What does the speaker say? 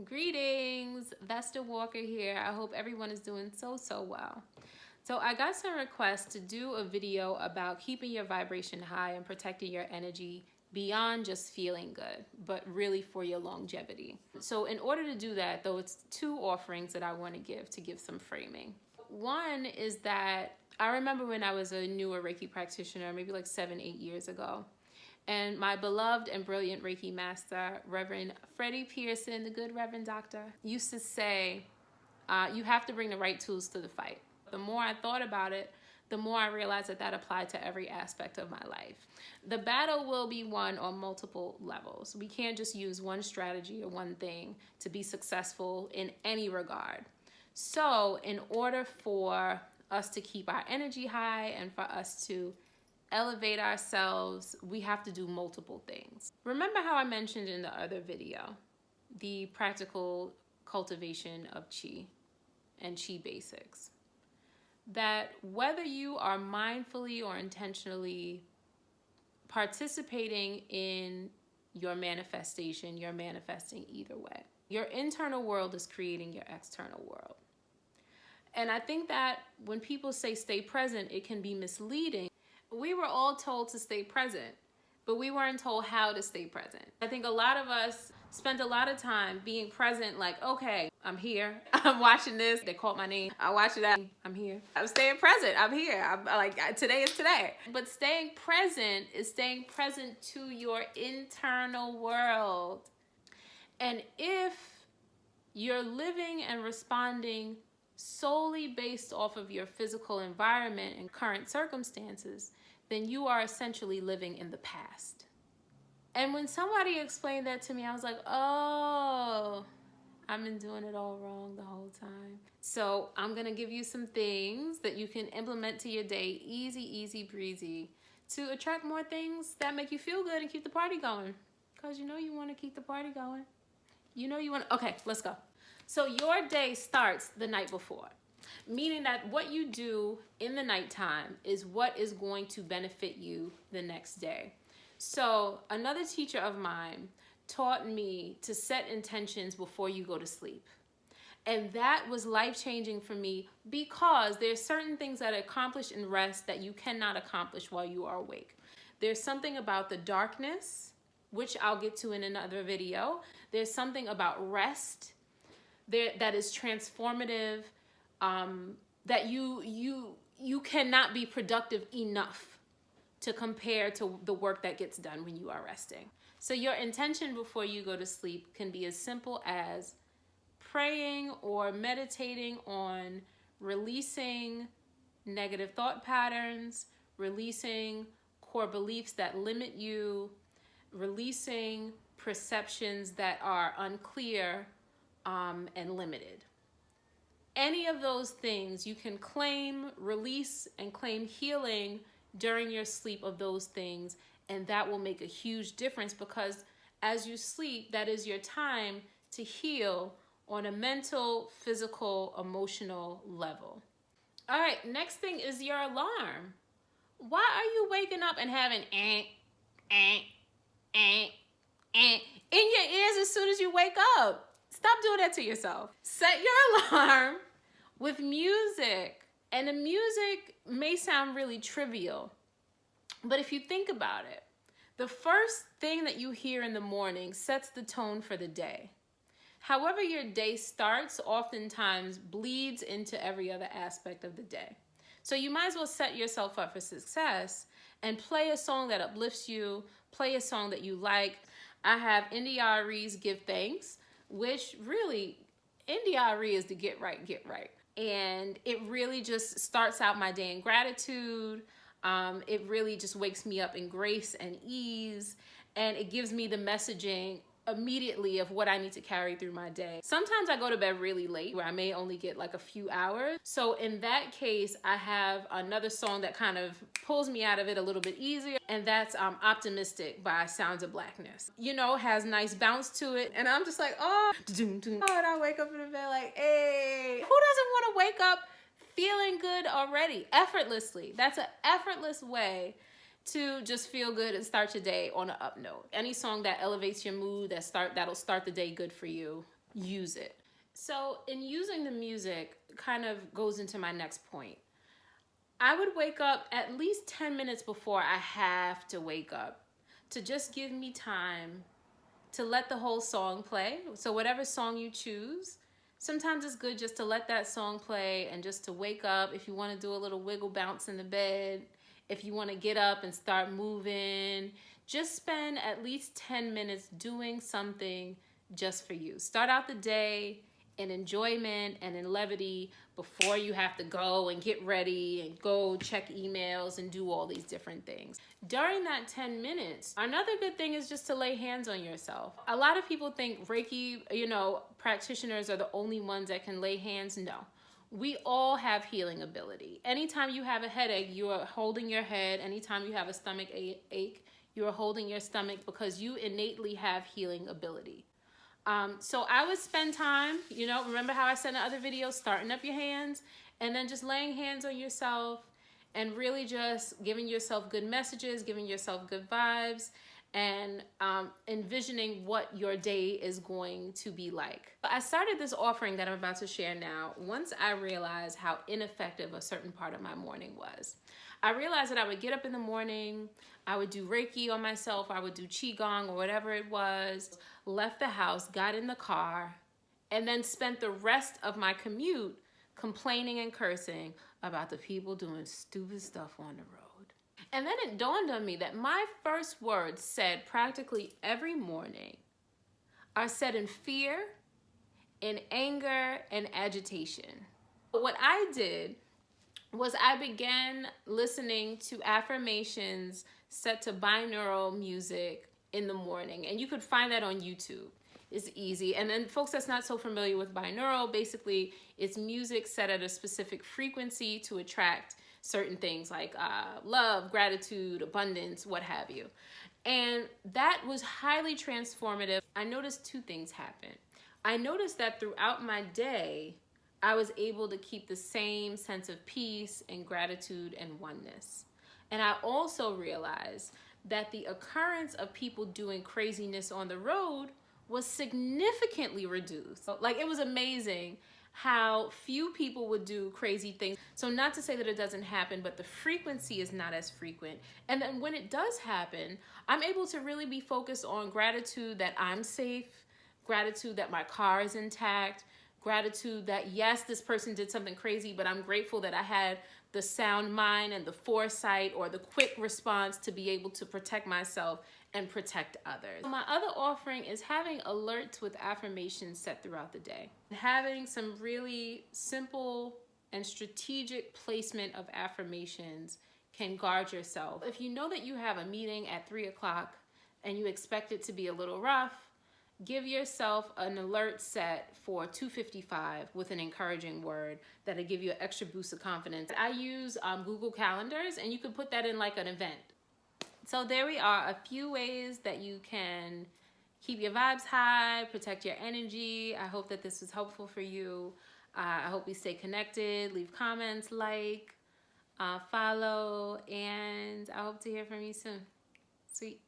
Greetings, Vesta Walker here. I hope everyone is doing so well. So I got some requests to do a video about keeping your vibration high and protecting your energy beyond just feeling good, but really for your longevity. So in order to do that, though, it's two offerings that I want to give some framing. One is that I remember when I was a newer Reiki practitioner, maybe like 7-8 years ago, and my beloved and brilliant Reiki master, Reverend Freddie Pearson, the good Reverend Doctor, used to say, you have to bring the right tools to the fight. The more I thought about it, the more I realized that that applied to every aspect of my life. The battle will be won on multiple levels. We can't just use one strategy or one thing to be successful in any regard. So in order for us to keep our energy high and for us to elevate ourselves, we have to do multiple things. Remember how I mentioned in the other video, the practical cultivation of Qi and Qi basics. That whether you are mindfully or intentionally participating in your manifestation, you're manifesting either way. Your internal world is creating your external world. And I think that when people say stay present, it can be misleading. We were all told to stay present, but we weren't told how to stay present. I think a lot of us spent a lot of time being present, like, okay, I'm here, I'm watching this, they called my name, I watch it, I'm here. I'm staying present, I'm here, I'm like, today is today. But staying present is staying present to your internal world. And if you're living and responding solely based off of your physical environment and current circumstances, then you are essentially living in the past. And when somebody explained that to me, I was like, oh, I've been doing it all wrong the whole time. So I'm gonna give you some things that you can implement to your day, easy breezy, to attract more things that make you feel good and keep the party going. Because you know you wanna keep the party going. You know you wanna, okay, let's go. So your day starts the night before, meaning that what you do in the nighttime is what is going to benefit you the next day. So another teacher of mine taught me to set intentions before you go to sleep. And that was life-changing for me because there's certain things that are accomplished in rest that you cannot accomplish while you are awake. There's something about the darkness, which I'll get to in another video. There's something about rest that is transformative, that you cannot be productive enough to compare to the work that gets done when you are resting. So your intention before you go to sleep can be as simple as praying or meditating on releasing negative thought patterns, releasing core beliefs that limit you, releasing perceptions that are unclear and limited. Any of those things you can claim, release, and claim healing during your sleep of those things, and that will make a huge difference because as you sleep, that is your time to heal on a mental, physical, emotional level. All right, next thing is your alarm. Why are you waking up and having in your ears as soon as you wake up? Stop doing that to yourself. Set your alarm with music. And the music may sound really trivial, but if you think about it, the first thing that you hear in the morning sets the tone for the day. However your day starts oftentimes bleeds into every other aspect of the day. So you might as well set yourself up for success and play a song that uplifts you, play a song that you like. I have India Arie's Give Thanks, which really, India Arie is the get right. And it really just starts out my day in gratitude. It really just wakes me up in grace and ease. And it gives me the messaging immediately of what I need to carry through my day. Sometimes I go to bed really late where I may only get like a few hours. So in that case, I have another song that kind of pulls me out of it a little bit easier. And that's Optimistic by Sounds of Blackness. You know, has nice bounce to it. And I'm just like, oh, and I wake up in the bed like, hey, who doesn't want to wake up feeling good already, effortlessly? That's an effortless way to just feel good and start your day on an up note. Any song that elevates your mood, that'll start the day good for you, use it. So in using the music kind of goes into my next point. I would wake up at least 10 minutes before I have to wake up to just give me time to let the whole song play. So whatever song you choose, sometimes it's good just to let that song play and just to wake up. If you want to do a little wiggle bounce in the bed, if you want to get up and start moving, just spend at least 10 minutes doing something just for you. Start out the day in enjoyment and in levity before you have to go and get ready and go check emails and do all these different things. During that 10 minutes, another good thing is just to lay hands on yourself. A lot of people think Reiki, practitioners are the only ones that can lay hands. No. We all have healing ability. Anytime you have a headache, you are holding your head. Anytime you have a stomach ache, you are holding your stomach because you innately have healing ability. So I would spend time, remember how I said in other videos, starting up your hands and then just laying hands on yourself and really just giving yourself good messages, giving yourself good vibes, and envisioning what your day is going to be like. I started this offering that I'm about to share now once I realized how ineffective a certain part of my morning was. I realized that I would get up in the morning, I would do Reiki on myself, I would do Qigong or whatever it was, left the house, got in the car, and then spent the rest of my commute complaining and cursing about the people doing stupid stuff on the road. And then it dawned on me that my first words said practically every morning are said in fear, in anger, and agitation. But what I did was I began listening to affirmations set to binaural music in the morning. And you could find that on YouTube. It's easy. And then folks that's not so familiar with binaural, basically it's music set at a specific frequency to attract certain things like love, gratitude, abundance, what have you. And that was highly transformative. I noticed two things happen. I noticed that throughout my day, I was able to keep the same sense of peace and gratitude and oneness. And I also realized that the occurrence of people doing craziness on the road was significantly reduced. Like, it was amazing how few people would do crazy things. So not to say that it doesn't happen, but the frequency is not as frequent. And then when it does happen, I'm able to really be focused on gratitude that I'm safe, gratitude that my car is intact, gratitude that, yes, this person did something crazy, but I'm grateful that I had the sound mind and the foresight or the quick response to be able to protect myself and protect others. My other offering is having alerts with affirmations set throughout the day. Having some really simple and strategic placement of affirmations can guard yourself. If you know that you have a meeting at 3 o'clock and you expect it to be a little rough, give yourself an alert set for 2:55 with an encouraging word that'll give you an extra boost of confidence. I use Google Calendars, and you can put that in like an event. So there we are, a few ways that you can keep your vibes high, protect your energy. I hope that this was helpful for you. I hope we stay connected. Leave comments, follow, and I hope to hear from you soon. Sweet.